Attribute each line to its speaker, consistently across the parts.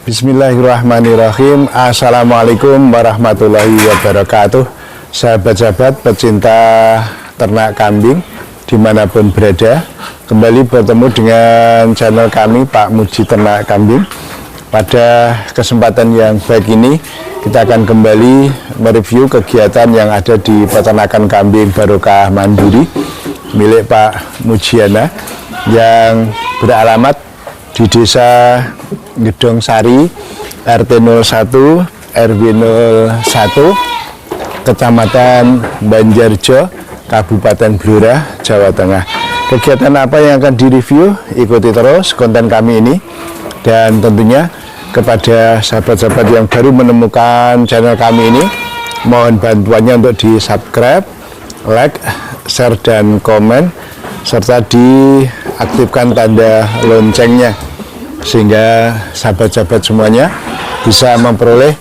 Speaker 1: Bismillahirrahmanirrahim. Assalamualaikum warahmatullahi wabarakatuh. Sahabat-sahabat pecinta ternak kambing dimanapun berada, kembali bertemu dengan channel kami Pak Muji Ternak Kambing. Pada kesempatan yang baik ini kita akan kembali mereview kegiatan yang ada di peternakan kambing Barokah Mandiri milik Pak Mujiana yang beralamat di Desa Gedong Sari, RT 01, RW 01, Kecamatan Banjarjo, Kabupaten Blora, Jawa Tengah. Kegiatan apa yang akan direview? Ikuti terus konten kami ini. Dan tentunya kepada sahabat-sahabat yang baru menemukan channel kami ini, mohon bantuannya untuk di subscribe, like, share, dan komen, serta diaktifkan tanda loncengnya sehingga sahabat-sahabat semuanya bisa memperoleh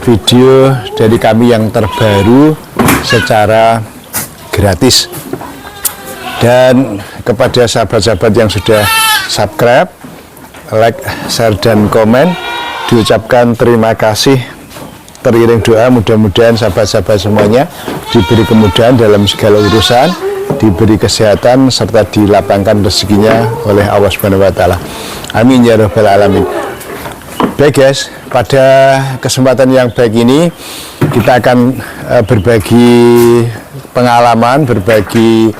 Speaker 1: video dari kami yang terbaru secara gratis. Dan kepada sahabat-sahabat yang sudah subscribe, like, share, dan komen, diucapkan terima kasih. Teriring doa, mudah-mudahan sahabat-sahabat semuanya diberi kemudahan dalam segala urusan, diberi kesehatan, serta dilapangkan rezekinya oleh Allah Subhanahu wa Ta'ala. Amin ya rabbal alamin. Baik guys, pada kesempatan yang baik ini kita akan berbagi pengalaman, berbagi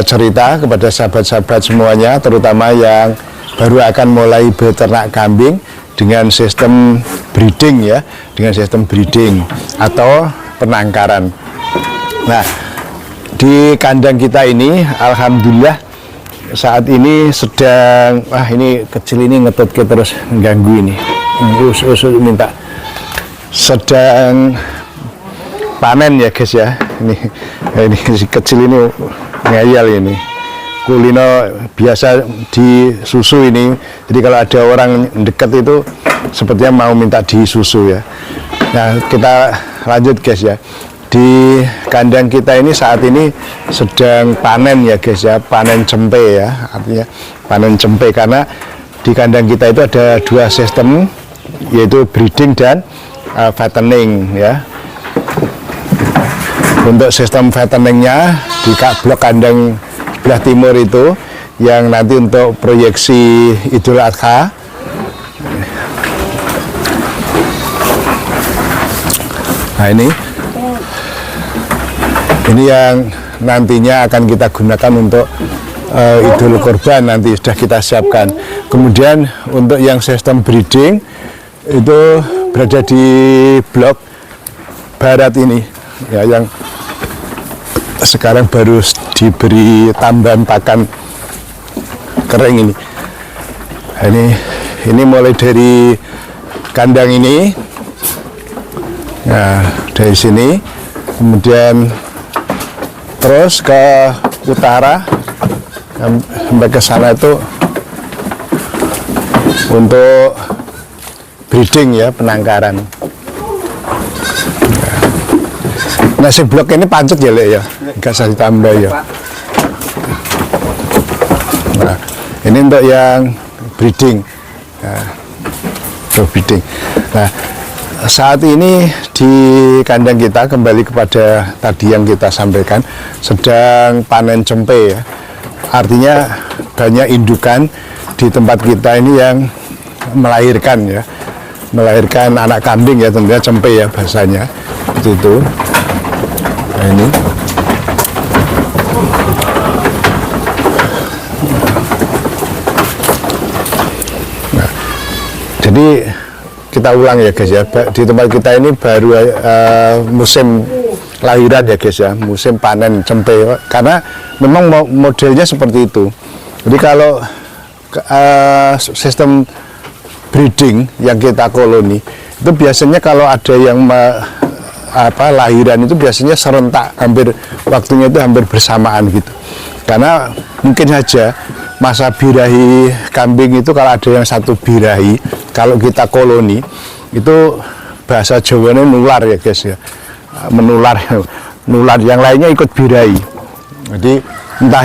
Speaker 1: cerita kepada sahabat-sahabat semuanya, terutama yang baru akan mulai beternak kambing dengan sistem breeding ya, dengan sistem breeding atau penangkaran. Nah, di kandang kita ini alhamdulillah saat ini sedang, ini kecil ini ngetut terus mengganggu ini, minta sedang panen ya guys ya. Ini si kecil ini ngeyel ini, kulino biasa disusu ini, jadi kalau ada orang dekat itu sepertinya mau minta disusu ya. Nah, kita lanjut guys ya. Di kandang kita ini saat ini sedang panen ya guys ya, panen cempe ya, artinya panen cempe, karena di kandang kita itu ada dua sistem, yaitu breeding dan fattening ya. Untuk sistem fatteningnya di blok kandang sebelah timur itu yang nanti untuk proyeksi Idul Adha. Nah, ini yang nantinya akan kita gunakan untuk Idul Kurban, nanti sudah kita siapkan. Kemudian untuk yang sistem breeding itu berada di blok barat ini ya, yang sekarang baru diberi tambahan pakan kering ini. Nah, ini mulai dari kandang ini, nah dari sini, kemudian terus ke utara sampai ke sana itu untuk breeding ya, penangkaran. Nah, si blok ini pancet ya Le ya, nggak usah ditambah ya. Nah, ini untuk yang breeding, nah, untuk breeding. Nah, saat ini di kandang kita, kembali kepada tadi yang kita sampaikan, sedang panen cempe ya. Artinya banyak indukan di tempat kita ini yang melahirkan ya, melahirkan anak kambing ya, tentunya cempe ya bahasanya itu. Nah, ini nah, jadi kita ulang ya guys ya, di tempat kita ini baru musim lahiran ya guys ya, musim panen cempe, karena memang modelnya seperti itu. Jadi kalau sistem breeding yang kita koloni itu biasanya kalau ada yang lahiran itu biasanya serentak, hampir waktunya itu hampir bersamaan gitu. Karena mungkin saja masa birahi kambing itu kalau ada yang satu birahi, kalau kita koloni itu bahasa Jawanya nular ya guys ya, menular, nular, yang lainnya ikut birahi. Jadi entah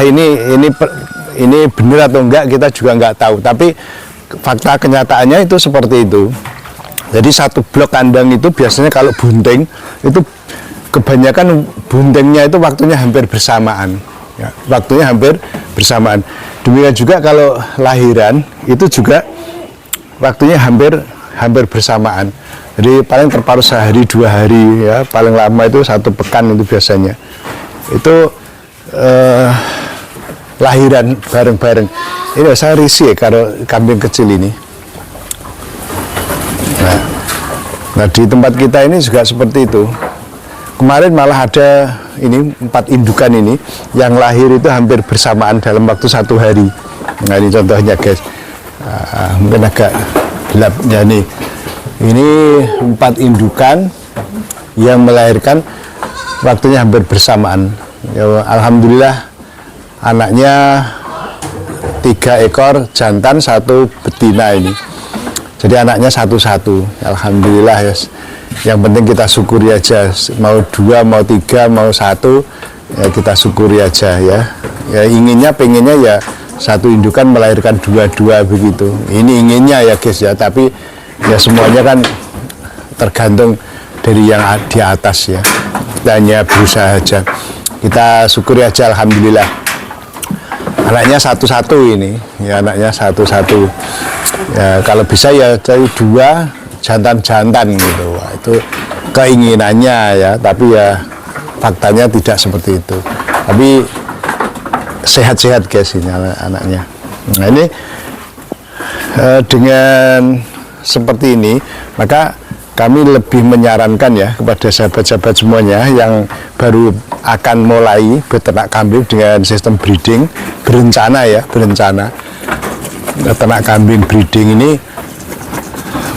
Speaker 1: ini benar atau enggak kita juga nggak tahu, tapi fakta kenyataannya itu seperti itu. Jadi satu blok kandang itu biasanya kalau bunting itu kebanyakan buntingnya itu waktunya hampir bersamaan, ya, waktunya hampir bersamaan. Demikian juga kalau lahiran itu juga waktunya hampir bersamaan. Jadi paling terparuh sehari 2 hari, ya, paling lama itu 1 pekan itu biasanya. Itu lahiran bareng-bareng. Ini saya risih kalau kambing kecil ini. Nah, di tempat kita ini juga seperti itu. Kemarin malah ada ini 4 indukan ini yang lahir itu hampir bersamaan dalam waktu 1 hari. Nah, ini contohnya guys. Mungkin agak gelap ya nih. Ini 4 indukan yang melahirkan waktunya hampir bersamaan. Ya, alhamdulillah anaknya 3 ekor jantan, 1 betina ini. Jadi anaknya 1-1. Alhamdulillah ya. Yang penting kita syukuri aja. Mau 2, mau 3, mau 1, ya kita syukuri aja ya. Ya pengennya ya 1 indukan melahirkan 2 begitu. Ini inginnya ya guys ya. Tapi ya semuanya kan tergantung dari yang di atas ya. Kita hanya berusaha aja. Kita syukuri aja alhamdulillah. Anaknya 1-1 ini, ya anaknya 1-1. Ya kalau bisa ya cari 2 jantan-jantan gitu. Wah, itu keinginannya ya, tapi ya faktanya tidak seperti itu. Tapi sehat-sehat guys ini anaknya. Nah ini dengan seperti ini maka kami lebih menyarankan ya kepada sahabat-sahabat semuanya yang baru akan mulai beternak kambing dengan sistem breeding berencana. Ternak kambing breeding ini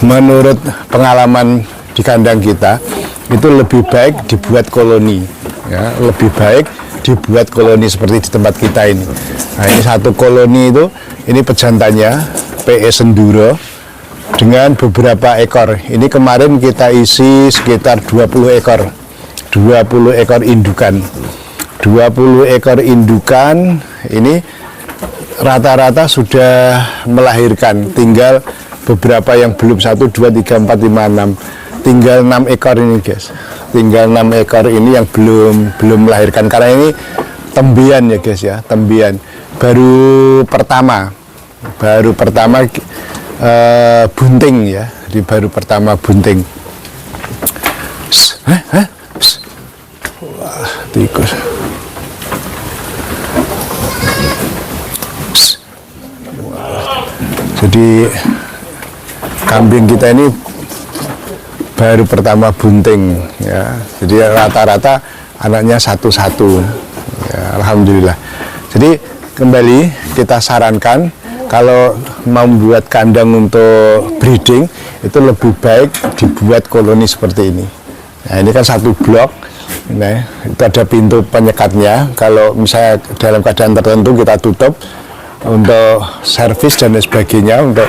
Speaker 1: menurut pengalaman di kandang kita itu lebih baik dibuat koloni ya, lebih baik dibuat koloni seperti di tempat kita ini. Nah ini 1 koloni itu, ini pejantannya PE Senduro dengan beberapa ekor. Ini kemarin kita isi sekitar 20 ekor 20 ekor indukan. 20 ekor indukan ini rata-rata sudah melahirkan, tinggal beberapa yang belum 1, 2, 3, 4, 5, 6. Tinggal 6 ekor ini guys. Tinggal 6 ekor ini yang belum melahirkan karena ini tembian ya guys ya, tembian. Baru pertama bunting ya, di baru pertama bunting. Wah, tikus. Jadi kambing kita ini baru pertama bunting ya. Jadi rata-rata anaknya 1-1 ya, alhamdulillah. Jadi kembali kita sarankan kalau mau membuat kandang untuk breeding itu lebih baik dibuat koloni seperti ini. Nah ini kan 1 blok, nah itu ada pintu penyekatnya. Kalau misalnya dalam keadaan tertentu kita tutup untuk servis dan sebagainya, untuk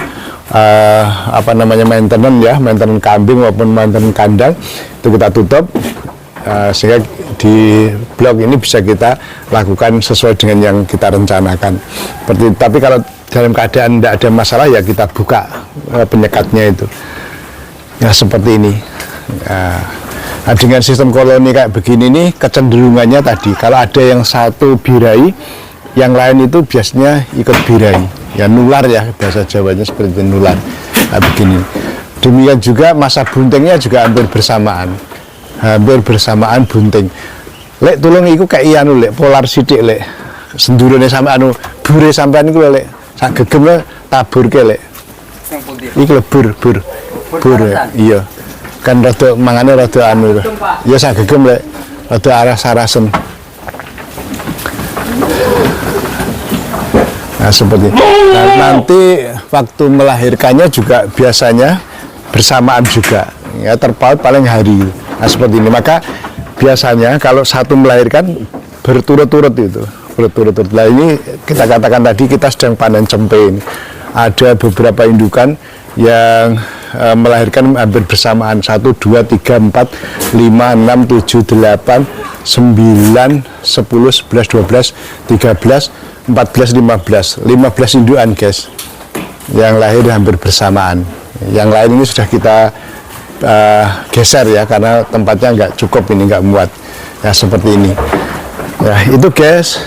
Speaker 1: maintenance kambing maupun maintenance kandang itu kita tutup sehingga di blok ini bisa kita lakukan sesuai dengan yang kita rencanakan. Tapi kalau dalam keadaan tidak ada masalah ya kita buka penyekatnya itu ya seperti ini. Nah, dengan sistem koloni kayak begini nih kecenderungannya tadi kalau ada yang 1 birahi, yang lain itu biasanya ikut birahi ya, nular ya bahasa Jawanya seperti nular. Nah, begini. Demikian juga masa buntingnya juga hampir bersamaan bunting. Lek tulung iku kayak ianu lek polar sithik lek sendurune sampe bure sampean iku lek sak gegem taburke lek. Iku bur iya. Kan rada mangane rada anu. Ya sak gegem lek rada aras-arasen. Nah seperti nanti waktu melahirkannya juga biasanya bersamaan juga ya, terpaut paling hari. Nah seperti ini, maka biasanya kalau 1 melahirkan berturut-turut itu berturut-turut. Nah ini kita katakan tadi kita sedang panen cempe ini. Ada beberapa indukan yang melahirkan hampir bersamaan 1, 2, 3, 4, 5, 6, 7, 8, 9, 10, 11, 12, 13, 14, 15 indukan guys yang lahir hampir bersamaan Yang lain ini sudah kita geser ya, karena tempatnya nggak cukup, ini nggak muat ya, seperti ini. Nah itu guys,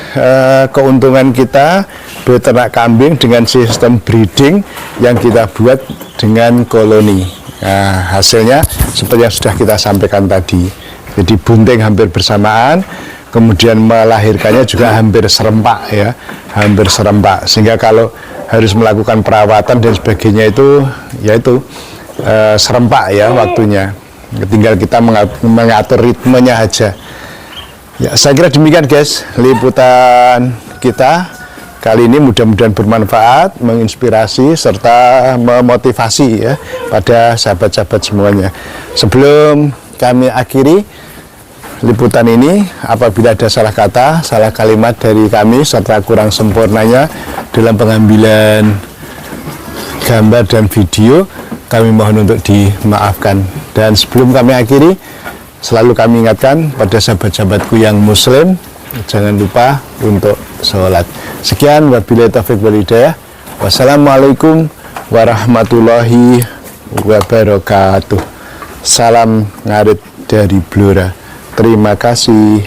Speaker 1: keuntungan kita beternak kambing dengan sistem breeding yang kita buat dengan koloni. Nah, hasilnya seperti yang sudah kita sampaikan tadi. Jadi bunting hampir bersamaan, kemudian melahirkannya juga hampir serempak ya, hampir serempak. Sehingga kalau harus melakukan perawatan dan sebagainya itu, yaitu serempak ya waktunya. Tinggal kita mengatur ritmenya aja. Ya, saya kira demikian guys, liputan kita kali ini mudah-mudahan bermanfaat, menginspirasi, serta memotivasi ya pada sahabat-sahabat semuanya. Sebelum kami akhiri liputan ini, apabila ada salah kata, salah kalimat dari kami, serta kurang sempurnanya dalam pengambilan gambar dan video, kami mohon untuk dimaafkan. Dan sebelum kami akhiri, selalu kami ingatkan pada sahabat-sahabatku yang muslim, jangan lupa untuk sholat. Sekian, wabillahi taufiq wal hidayah. Wassalamualaikum warahmatullahi wabarakatuh. Salam ngarit dari Blora. Terima kasih.